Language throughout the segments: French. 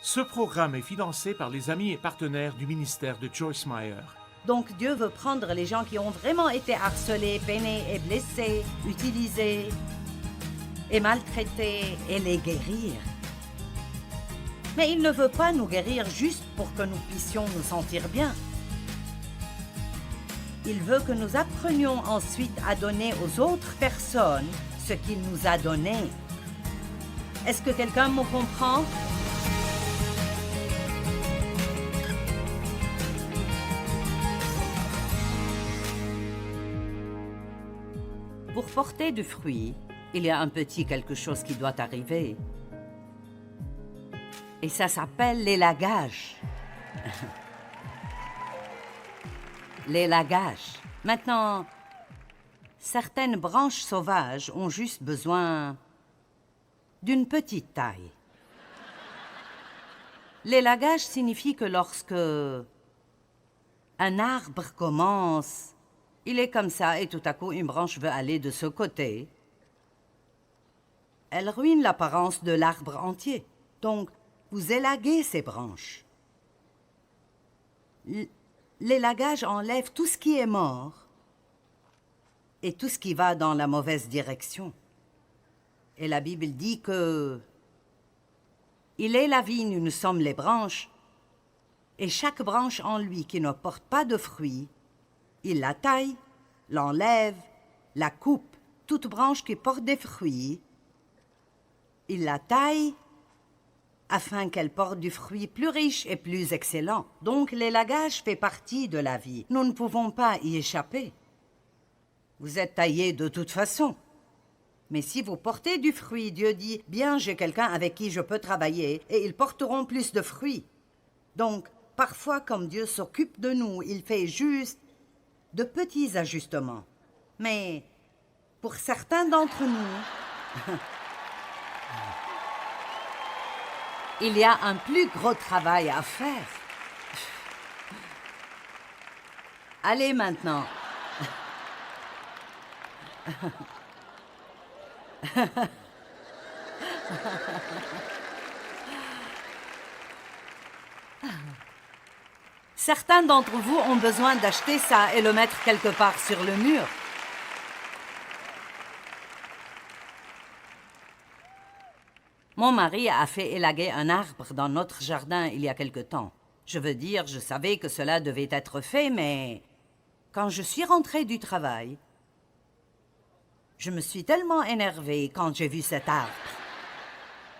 Ce programme est financé par les amis et partenaires du ministère de Joyce Meyer. Donc Dieu veut prendre les gens qui ont vraiment été harcelés, peinés et blessés, utilisés et maltraités et les guérir. Mais il ne veut pas nous guérir juste pour que nous puissions nous sentir bien. Il veut que nous apprenions ensuite à donner aux autres personnes ce qu'il nous a donné. Est-ce que quelqu'un me comprend? Pour porter du fruit, il y a un petit quelque chose qui doit arriver. Et ça s'appelle l'élagage. L'élagage. Maintenant, certaines branches sauvages ont juste besoin d'une petite taille. L'élagage signifie que lorsque un arbre commence, il est comme ça et tout à coup une branche veut aller de ce côté. Elle ruine l'apparence de l'arbre entier. Donc, vous élaguez ces branches. L'élagage enlève tout ce qui est mort et tout ce qui va dans la mauvaise direction. Et la Bible dit que il est la vigne, nous sommes les branches, et chaque branche en lui qui ne porte pas de fruits, il la taille, l'enlève, la coupe. Toute branche qui porte des fruits, il la taille afin qu'elle porte du fruit plus riche et plus excellent. Donc l'élagage fait partie de la vie. Nous ne pouvons pas y échapper. Vous êtes taillés de toute façon. Mais si vous portez du fruit, Dieu dit, bien, j'ai quelqu'un avec qui je peux travailler et ils porteront plus de fruits. Donc, parfois, comme Dieu s'occupe de nous, il fait juste de petits ajustements. Mais pour certains d'entre nous, il y a un plus gros travail à faire. Allez maintenant. Certains d'entre vous ont besoin d'acheter ça et le mettre quelque part sur le mur. Mon mari a fait élaguer un arbre dans notre jardin il y a quelque temps. Je veux dire, je savais que cela devait être fait, mais quand je suis rentrée du travail, je me suis tellement énervée quand j'ai vu cet arbre.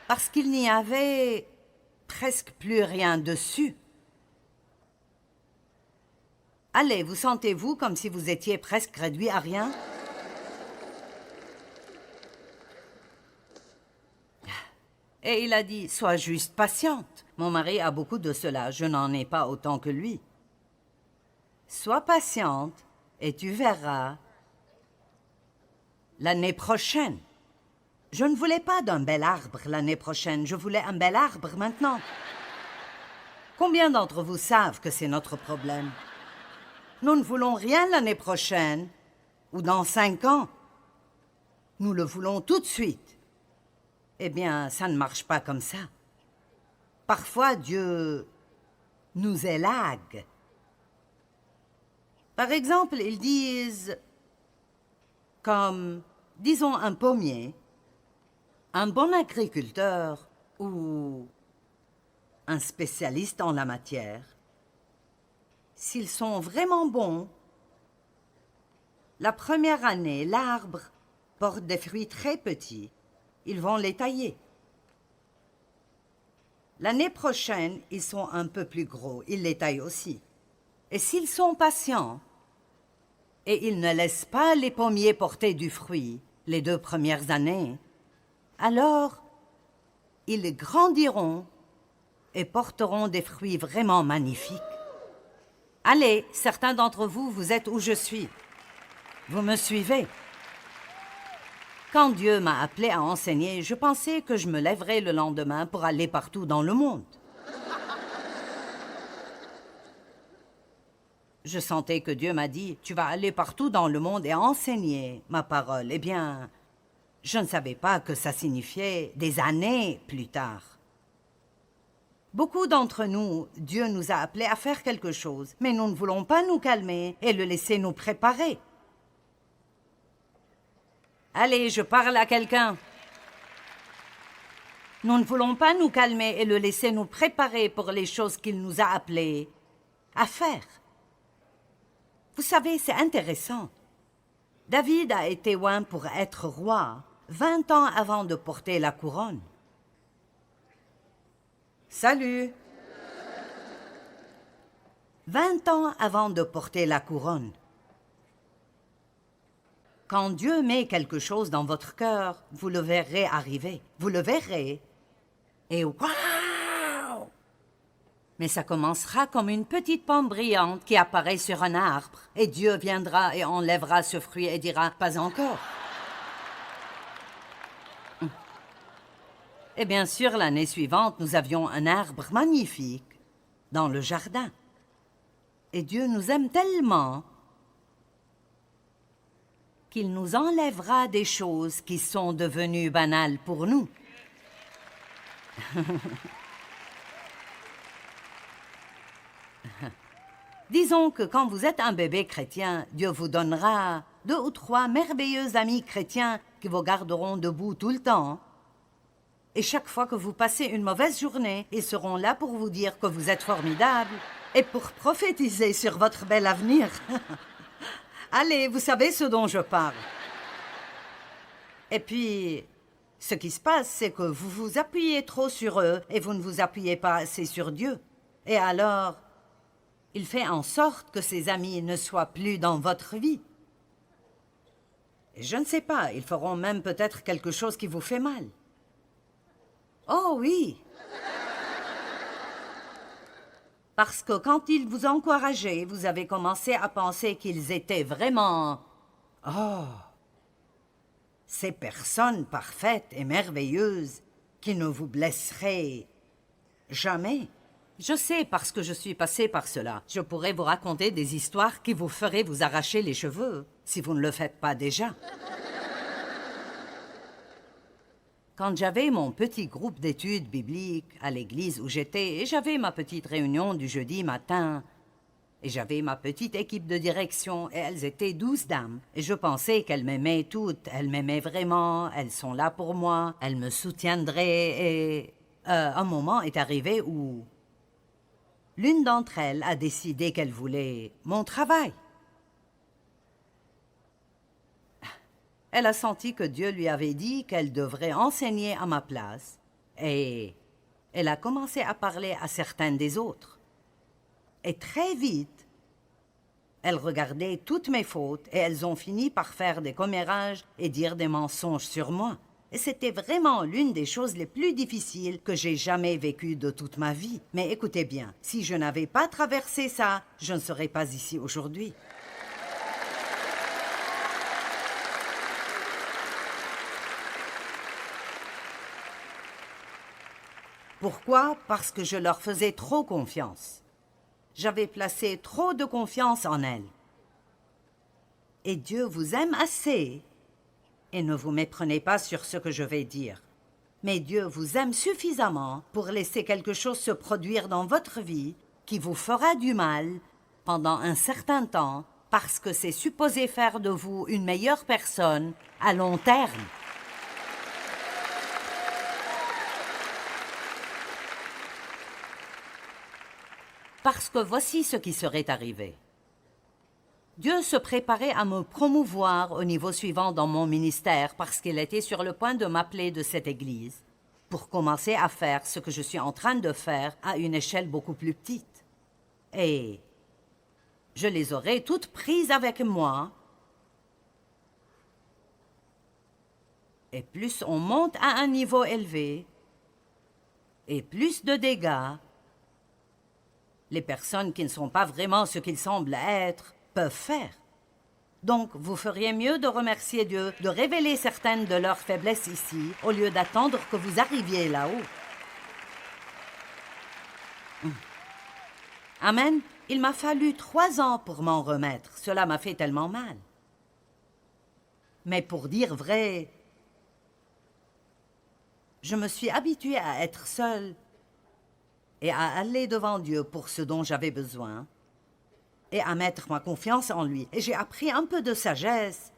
Parce qu'il n'y avait presque plus rien dessus. Allez, vous sentez-vous comme si vous étiez presque réduit à rien? Et il a dit, sois juste patiente. Mon mari a beaucoup de cela, je n'en ai pas autant que lui. Sois patiente et tu verras l'année prochaine. Je ne voulais pas d'un bel arbre l'année prochaine, je voulais un bel arbre maintenant. Combien d'entre vous savent que c'est notre problème? Nous ne voulons rien l'année prochaine ou dans 5 ans. Nous le voulons tout de suite. Eh bien, ça ne marche pas comme ça. Parfois, Dieu nous élague. Par exemple, ils disent, comme, disons, un pommier, un bon agriculteur ou un spécialiste en la matière, s'ils sont vraiment bons, la première année, l'arbre porte des fruits très petits. Ils vont les tailler. L'année prochaine, ils sont un peu plus gros. Ils les taillent aussi. Et s'ils sont patients, et ils ne laissent pas les pommiers porter du fruit les 2 premières années, alors ils grandiront et porteront des fruits vraiment magnifiques. Allez, certains d'entre vous, vous êtes où je suis. Vous me suivez? Quand Dieu m'a appelé à enseigner, je pensais que je me lèverais le lendemain pour aller partout dans le monde. Je sentais que Dieu m'a dit, tu vas aller partout dans le monde et enseigner ma parole. Eh bien, je ne savais pas que ça signifiait des années plus tard. Beaucoup d'entre nous, Dieu nous a appelés à faire quelque chose, mais nous ne voulons pas nous calmer et le laisser nous préparer. Allez, je parle à quelqu'un. Nous ne voulons pas nous calmer et le laisser nous préparer pour les choses qu'il nous a appelés à faire. Vous savez, c'est intéressant. David a été oint pour être roi 20 ans avant de porter la couronne. Salut! 20 ans avant de porter la couronne. Quand Dieu met quelque chose dans votre cœur, vous le verrez arriver. Vous le verrez. Et waouh! Mais ça commencera comme une petite pomme brillante qui apparaît sur un arbre. Et Dieu viendra et enlèvera ce fruit et dira « pas encore ». Et bien sûr, l'année suivante, nous avions un arbre magnifique dans le jardin. Et Dieu nous aime tellement qu'il nous enlèvera des choses qui sont devenues banales pour nous. Disons que quand vous êtes un bébé chrétien, Dieu vous donnera 2 ou 3 merveilleux amis chrétiens qui vous garderont debout tout le temps. Et chaque fois que vous passez une mauvaise journée, ils seront là pour vous dire que vous êtes formidable et pour prophétiser sur votre bel avenir. Allez, vous savez ce dont je parle. Et puis, ce qui se passe, c'est que vous vous appuyez trop sur eux et vous ne vous appuyez pas assez sur Dieu. Et alors, il fait en sorte que ces amis ne soient plus dans votre vie. Et je ne sais pas, ils feront même peut-être quelque chose qui vous fait mal. Oh oui! Parce que quand ils vous encourageaient, vous avez commencé à penser qu'ils étaient vraiment... Oh! Ces personnes parfaites et merveilleuses qui ne vous blesseraient jamais. Je sais parce que je suis passée par cela. Je pourrais vous raconter des histoires qui vous feraient vous arracher les cheveux, si vous ne le faites pas déjà. Quand j'avais mon petit groupe d'études bibliques à l'église où j'étais, et j'avais ma petite réunion du jeudi matin, et j'avais ma petite équipe de direction, et elles étaient 12 dames, et je pensais qu'elles m'aimaient toutes, elles m'aimaient vraiment, elles sont là pour moi, elles me soutiendraient, et un moment est arrivé où l'une d'entre elles a décidé qu'elle voulait mon travail. Elle a senti que Dieu lui avait dit qu'elle devrait enseigner à ma place et elle a commencé à parler à certaines des autres. Et très vite, elle regardait toutes mes fautes et elles ont fini par faire des commérages et dire des mensonges sur moi. Et c'était vraiment l'une des choses les plus difficiles que j'ai jamais vécues de toute ma vie. Mais écoutez bien, si je n'avais pas traversé ça, je ne serais pas ici aujourd'hui. Pourquoi? Parce que je leur faisais trop confiance. J'avais placé trop de confiance en elles. Et Dieu vous aime assez, et ne vous méprenez pas sur ce que je vais dire, mais Dieu vous aime suffisamment pour laisser quelque chose se produire dans votre vie qui vous fera du mal pendant un certain temps parce que c'est supposé faire de vous une meilleure personne à long terme. Parce que voici ce qui serait arrivé. Dieu se préparait à me promouvoir au niveau suivant dans mon ministère parce qu'il était sur le point de m'appeler de cette église pour commencer à faire ce que je suis en train de faire à une échelle beaucoup plus petite. Et je les aurais toutes prises avec moi. Et plus on monte à un niveau élevé, et plus de dégâts, les personnes qui ne sont pas vraiment ce qu'ils semblent être peuvent faire. Donc, vous feriez mieux de remercier Dieu, de révéler certaines de leurs faiblesses ici, au lieu d'attendre que vous arriviez là-haut. Amen. Il m'a fallu 3 ans pour m'en remettre. Cela m'a fait tellement mal. Mais pour dire vrai, je me suis habituée à être seule et à aller devant Dieu pour ce dont j'avais besoin et à mettre ma confiance en lui. Et j'ai appris un peu de sagesse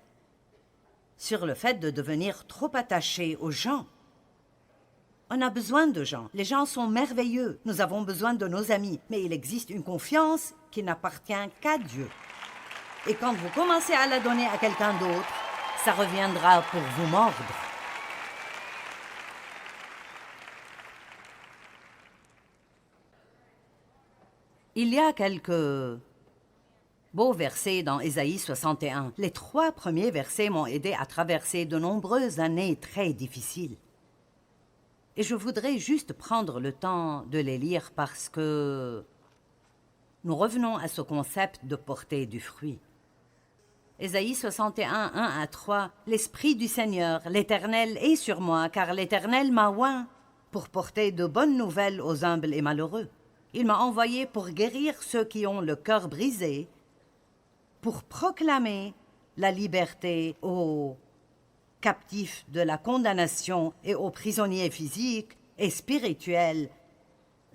sur le fait de devenir trop attaché aux gens. On a besoin de gens. Les gens sont merveilleux. Nous avons besoin de nos amis. Mais il existe une confiance qui n'appartient qu'à Dieu. Et quand vous commencez à la donner à quelqu'un d'autre, ça reviendra pour vous mordre. Il y a quelques beaux versets dans Ésaïe 61. Les 3 premiers versets m'ont aidé à traverser de nombreuses années très difficiles. Et je voudrais juste prendre le temps de les lire parce que nous revenons à ce concept de porter du fruit. Ésaïe 61, 1 à 3. L'Esprit du Seigneur, l'Éternel, est sur moi, car l'Éternel m'a oint pour porter de bonnes nouvelles aux humbles et malheureux. Il m'a envoyé pour guérir ceux qui ont le cœur brisé, pour proclamer la liberté aux captifs de la condamnation et aux prisonniers physiques et spirituels,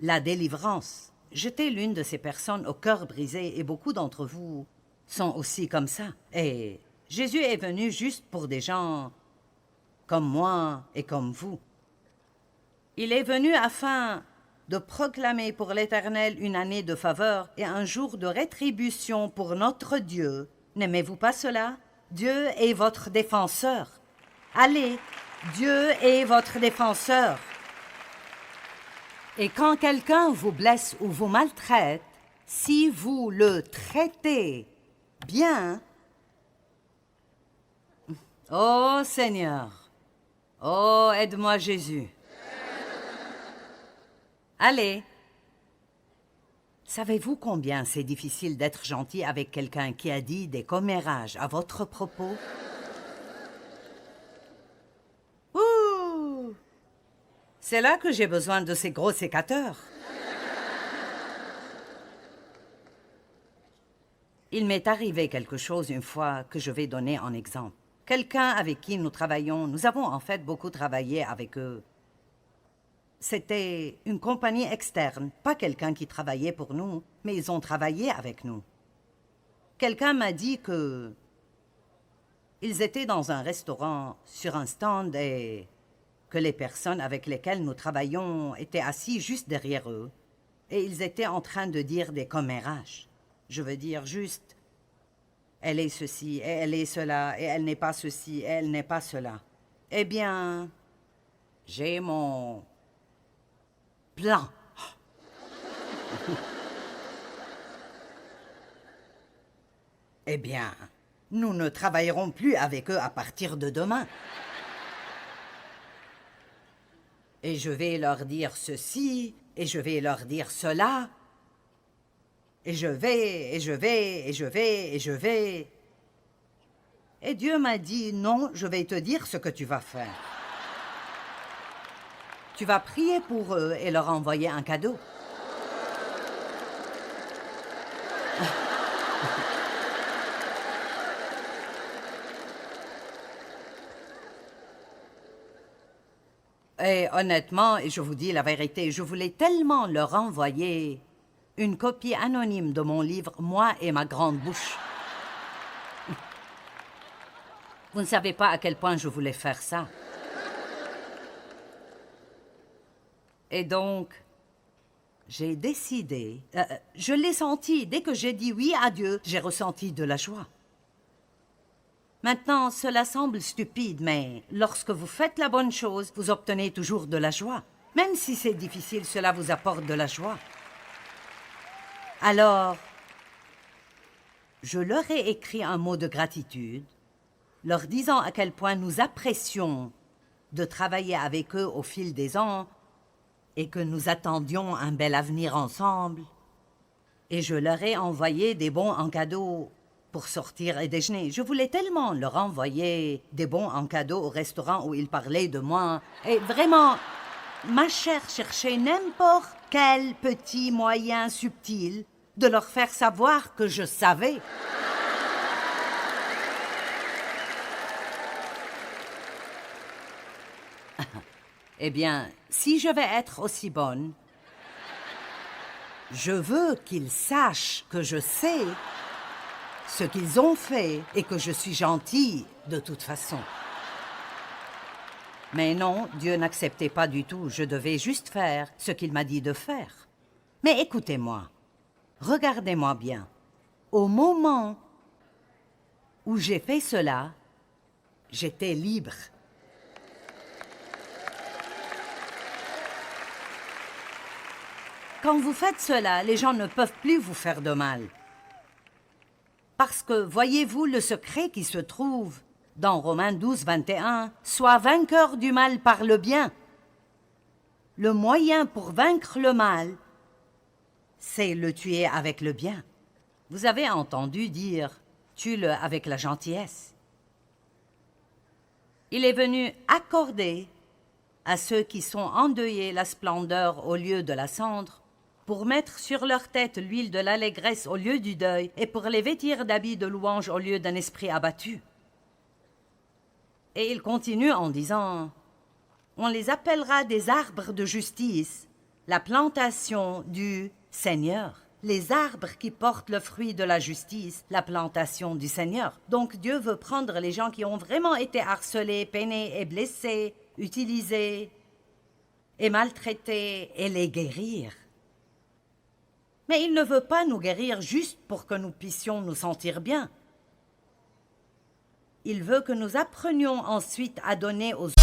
la délivrance. J'étais l'une de ces personnes au cœur brisé et beaucoup d'entre vous sont aussi comme ça. Et Jésus est venu juste pour des gens comme moi et comme vous. Il est venu afin de proclamer pour l'Éternel une année de faveur et un jour de rétribution pour notre Dieu. N'aimez-vous pas cela? Dieu est votre défenseur. Allez, Dieu est votre défenseur. Et quand quelqu'un vous blesse ou vous maltraite, si vous le traitez bien, oh Seigneur, oh aide-moi Jésus. Allez. Savez-vous combien c'est difficile d'être gentil avec quelqu'un qui a dit des commérages à votre propos? Ouh! C'est là que j'ai besoin de ces gros sécateurs. Il m'est arrivé quelque chose une fois que je vais donner en exemple. Quelqu'un avec qui nous travaillons, nous avons en fait beaucoup travaillé avec eux. C'était une compagnie externe, pas quelqu'un qui travaillait pour nous, mais ils ont travaillé avec nous. Quelqu'un m'a dit que ils étaient dans un restaurant sur un stand et que les personnes avec lesquelles nous travaillions étaient assis juste derrière eux et ils étaient en train de dire des commérages. Je veux dire juste, elle est ceci et elle est cela et elle n'est pas ceci et elle n'est pas cela. Eh bien, j'ai mon plan. Eh bien, nous ne travaillerons plus avec eux à partir de demain. Et je vais leur dire ceci, et je vais leur dire cela, et je vais, et je vais, et je vais, et je vais. Et Dieu m'a dit, non, je vais te dire ce que tu vas faire. Tu vas prier pour eux et leur envoyer un cadeau. Et honnêtement, et je vous dis la vérité, je voulais tellement leur envoyer une copie anonyme de mon livre « Moi et ma grande bouche ». Vous ne savez pas à quel point je voulais faire ça. Et donc, j'ai décidé, je l'ai senti, dès que j'ai dit oui à Dieu, j'ai ressenti de la joie. Maintenant, cela semble stupide, mais lorsque vous faites la bonne chose, vous obtenez toujours de la joie. Même si c'est difficile, cela vous apporte de la joie. Alors, je leur ai écrit un mot de gratitude, leur disant à quel point nous apprécions de travailler avec eux au fil des ans et que nous attendions un bel avenir ensemble. Et je leur ai envoyé des bons en cadeau pour sortir et déjeuner. Je voulais tellement leur envoyer des bons en cadeau au restaurant où ils parlaient de moi. Et vraiment, ma chère cherchait n'importe quel petit moyen subtil de leur faire savoir que je savais. Eh bien, si je vais être aussi bonne, Je veux qu'ils sachent que je sais ce qu'ils ont fait et que je suis gentille de toute façon. Mais non, Dieu n'acceptait pas du tout. Je devais juste faire ce qu'il m'a dit de faire. Mais écoutez-moi, regardez-moi bien. Au moment où j'ai fait cela, j'étais libre. Quand vous faites cela, les gens ne peuvent plus vous faire de mal. Parce que, voyez-vous, le secret qui se trouve dans Romains 12, 21, « Sois vainqueur du mal par le bien ». Le moyen pour vaincre le mal, c'est le tuer avec le bien. Vous avez entendu dire « tue-le avec la gentillesse ». Il est venu accorder à ceux qui sont endeuillés la splendeur au lieu de la cendre, pour mettre sur leur tête l'huile de l'allégresse au lieu du deuil, et pour les vêtir d'habits de louange au lieu d'un esprit abattu. Et il continue en disant, « On les appellera des arbres de justice, la plantation du Seigneur. » Les arbres qui portent le fruit de la justice, la plantation du Seigneur. Donc Dieu veut prendre les gens qui ont vraiment été harcelés, peinés et blessés, utilisés et maltraités et les guérir. Mais il ne veut pas nous guérir juste pour que nous puissions nous sentir bien. Il veut que nous apprenions ensuite à donner aux autres.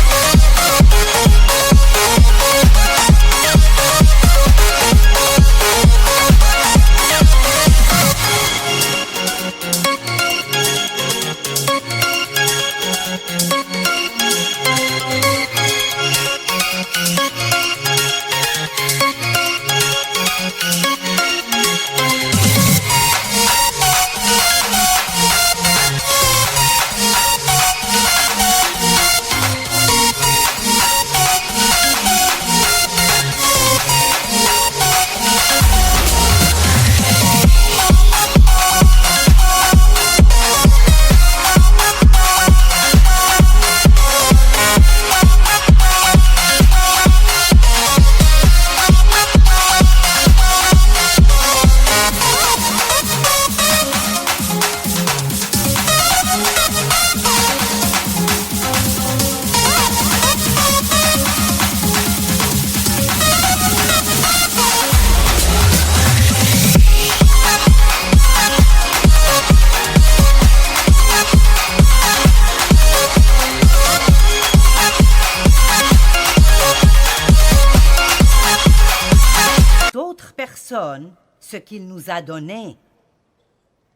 Ce qu'il nous a donné.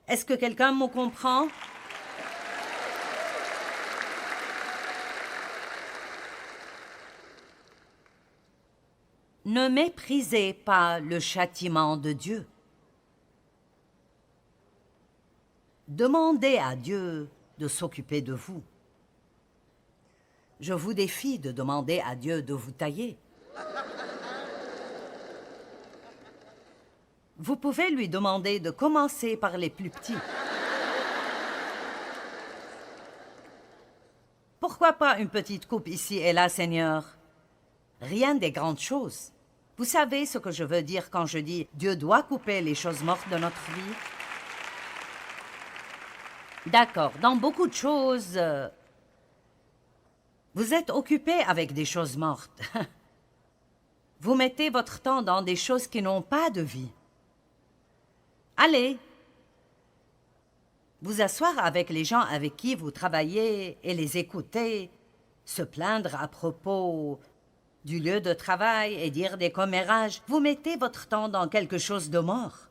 Est-ce que quelqu'un me comprend? Ne méprisez pas le châtiment de Dieu. Demandez à Dieu de s'occuper de vous. Je vous défie de demander à Dieu de vous tailler. Vous pouvez lui demander de commencer par les plus petits. Pourquoi pas une petite coupe ici et là, Seigneur? Rien des grandes choses. Vous savez ce que je veux dire quand je dis « Dieu doit couper les choses mortes de notre vie ». D'accord, dans beaucoup de choses, vous êtes occupé avec des choses mortes. Vous mettez votre temps dans des choses qui n'ont pas de vie. Allez, vous asseoir avec les gens avec qui vous travaillez et les écouter, se plaindre à propos du lieu de travail et dire des commérages. Vous mettez votre temps dans quelque chose de mort.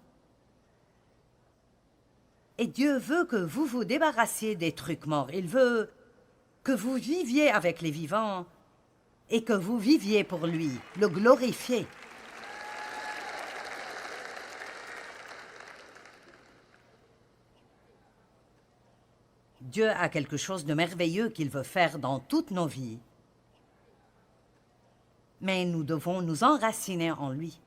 Et Dieu veut que vous vous débarrassiez des trucs morts. Il veut que vous viviez avec les vivants et que vous viviez pour lui, le glorifier. Dieu a quelque chose de merveilleux qu'il veut faire dans toutes nos vies. Mais nous devons nous enraciner en lui.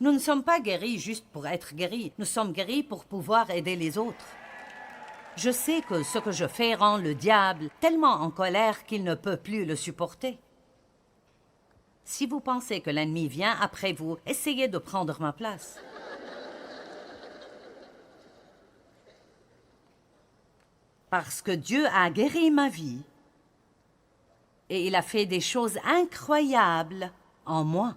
Nous ne sommes pas guéris juste pour être guéris. Nous sommes guéris pour pouvoir aider les autres. Je sais que ce que je fais rend le diable tellement en colère qu'il ne peut plus le supporter. Si vous pensez que l'ennemi vient après vous, essayez de prendre ma place. Parce que Dieu a guéri ma vie. Et il a fait des choses incroyables en moi.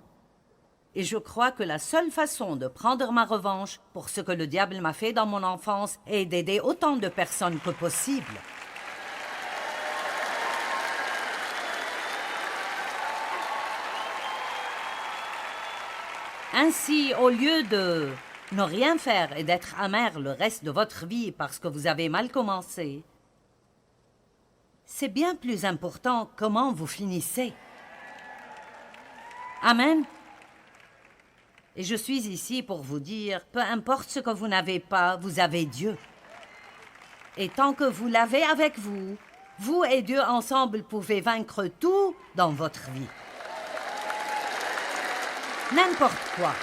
Et je crois que la seule façon de prendre ma revanche pour ce que le diable m'a fait dans mon enfance est d'aider autant de personnes que possible. Ainsi, au lieu de ne rien faire et d'être amer le reste de votre vie parce que vous avez mal commencé, c'est bien plus important comment vous finissez. Amen. Et je suis ici pour vous dire, peu importe ce que vous n'avez pas, vous avez Dieu. Et tant que vous l'avez avec vous, vous et Dieu ensemble pouvez vaincre tout dans votre vie. N'importe quoi.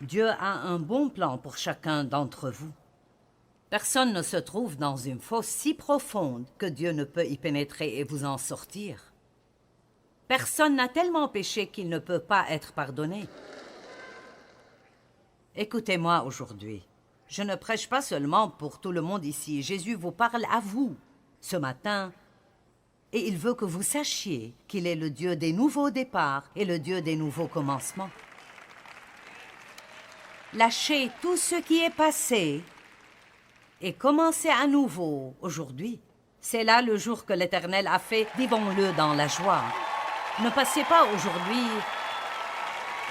Dieu a un bon plan pour chacun d'entre vous. Personne ne se trouve dans une fosse si profonde que Dieu ne peut y pénétrer et vous en sortir. Personne n'a tellement péché qu'il ne peut pas être pardonné. Écoutez-moi aujourd'hui. Je ne prêche pas seulement pour tout le monde ici. Jésus vous parle à vous ce matin. Et il veut que vous sachiez qu'il est le Dieu des nouveaux départs et le Dieu des nouveaux commencements. Lâchez tout ce qui est passé et commencez à nouveau aujourd'hui. C'est là le jour que l'Éternel a fait. Vivons-le dans la joie. Ne passez pas aujourd'hui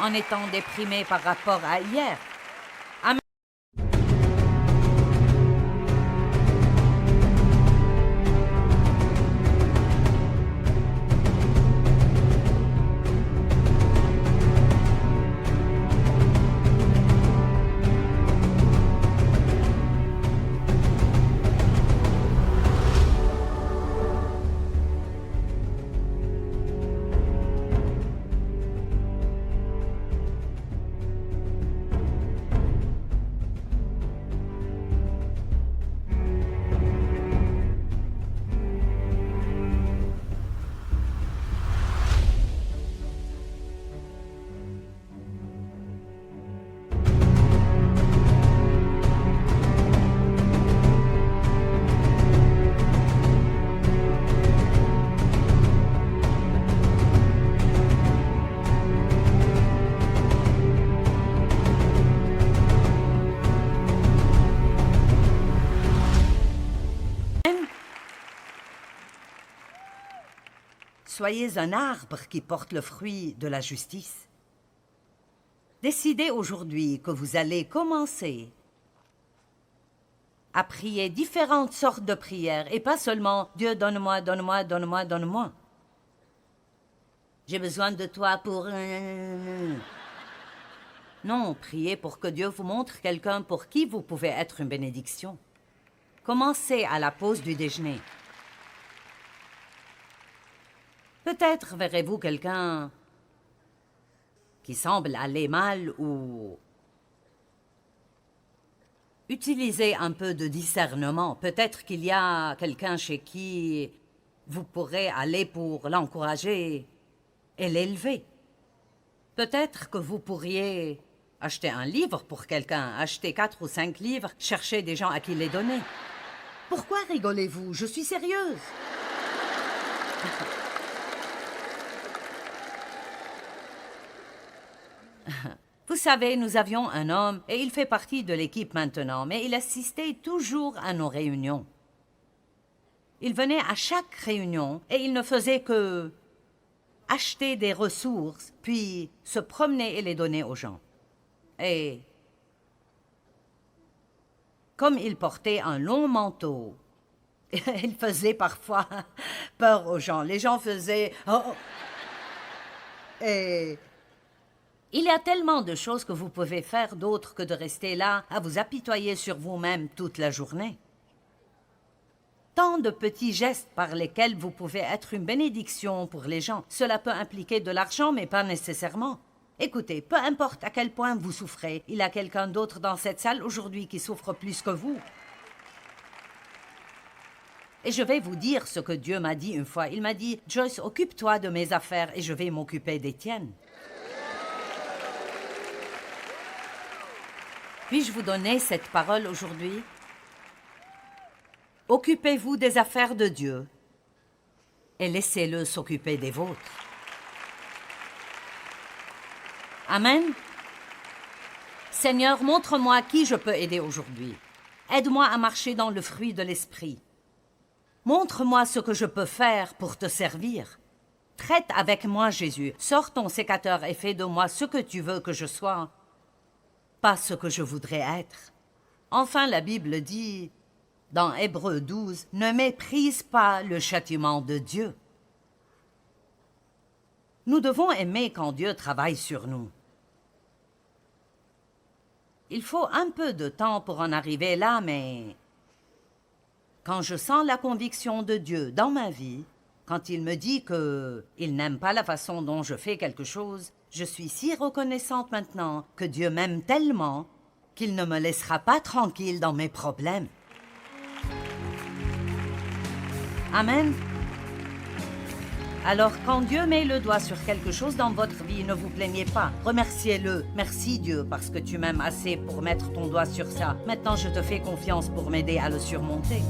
en étant déprimé par rapport à hier. Amen. Soyez un arbre qui porte le fruit de la justice. Décidez aujourd'hui que vous allez commencer à prier différentes sortes de prières et pas seulement « Dieu, donne-moi, donne-moi, donne-moi, donne-moi ». J'ai besoin de toi pour... Non, priez pour que Dieu vous montre quelqu'un pour qui vous pouvez être une bénédiction. Commencez à la pause du déjeuner. Peut-être verrez-vous quelqu'un qui semble aller mal ou... Utilisez un peu de discernement. Peut-être qu'il y a quelqu'un chez qui vous pourrez aller pour l'encourager et l'élever. Peut-être que vous pourriez acheter un livre pour quelqu'un, acheter 4 ou 5 livres, chercher des gens à qui les donner. Pourquoi rigolez-vous? Je suis sérieuse. Vous savez, nous avions un homme, et il fait partie de l'équipe maintenant, mais il assistait toujours à nos réunions. Il venait à chaque réunion, et il ne faisait que acheter des ressources, puis se promener et les donner aux gens. Et comme il portait un long manteau, il faisait parfois peur aux gens. Les gens faisaient « Oh !» Et il y a tellement de choses que vous pouvez faire d'autres que de rester là à vous apitoyer sur vous-même toute la journée. Tant de petits gestes par lesquels vous pouvez être une bénédiction pour les gens. Cela peut impliquer de l'argent, mais pas nécessairement. Écoutez, peu importe à quel point vous souffrez, il y a quelqu'un d'autre dans cette salle aujourd'hui qui souffre plus que vous. Et je vais vous dire ce que Dieu m'a dit une fois. Il m'a dit « Joyce, occupe-toi de mes affaires et je vais m'occuper des tiennes. » Puis-je vous donner cette parole aujourd'hui? Occupez-vous des affaires de Dieu et laissez-le s'occuper des vôtres. Amen. Seigneur, montre-moi qui je peux aider aujourd'hui. Aide-moi à marcher dans le fruit de l'esprit. Montre-moi ce que je peux faire pour te servir. Traite avec moi, Jésus. Sors ton sécateur et fais de moi ce que tu veux que je sois, pas ce que je voudrais être. Enfin, la Bible dit, dans Hébreux 12, « Ne méprise pas le châtiment de Dieu. » Nous devons aimer quand Dieu travaille sur nous. Il faut un peu de temps pour en arriver là, mais quand je sens la conviction de Dieu dans ma vie, quand il me dit qu'il n'aime pas la façon dont je fais quelque chose, je suis si reconnaissante maintenant que Dieu m'aime tellement qu'il ne me laissera pas tranquille dans mes problèmes. Amen. Alors, quand Dieu met le doigt sur quelque chose dans votre vie, ne vous plaignez pas. Remerciez-le. Merci Dieu, parce que tu m'aimes assez pour mettre ton doigt sur ça. Maintenant, je te fais confiance pour m'aider à le surmonter.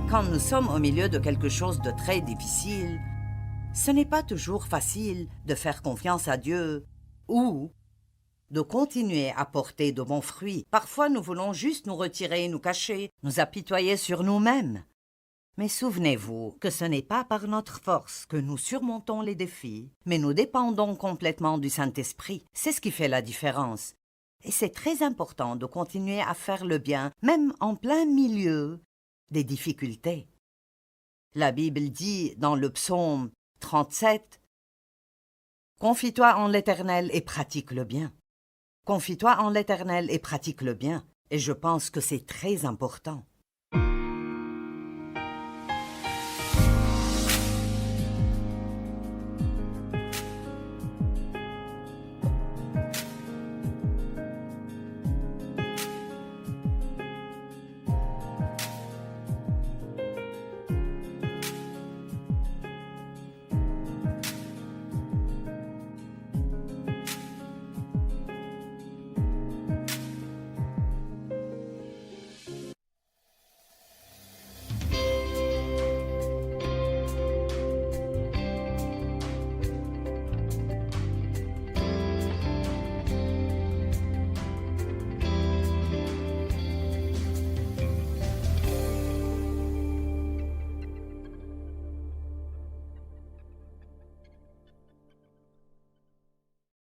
Quand nous sommes au milieu de quelque chose de très difficile, ce n'est pas toujours facile de faire confiance à Dieu ou de continuer à porter de bons fruits. Parfois, nous voulons juste nous retirer, nous cacher, nous apitoyer sur nous-mêmes. Mais souvenez-vous que ce n'est pas par notre force que nous surmontons les défis, mais nous dépendons complètement du Saint-Esprit. C'est ce qui fait la différence. Et c'est très important de continuer à faire le bien, même en plein milieu des difficultés. La Bible dit dans le psaume 37, « Confie-toi en l'Éternel et pratique le bien. » Confie-toi en l'Éternel et pratique le bien. Et je pense que c'est très important.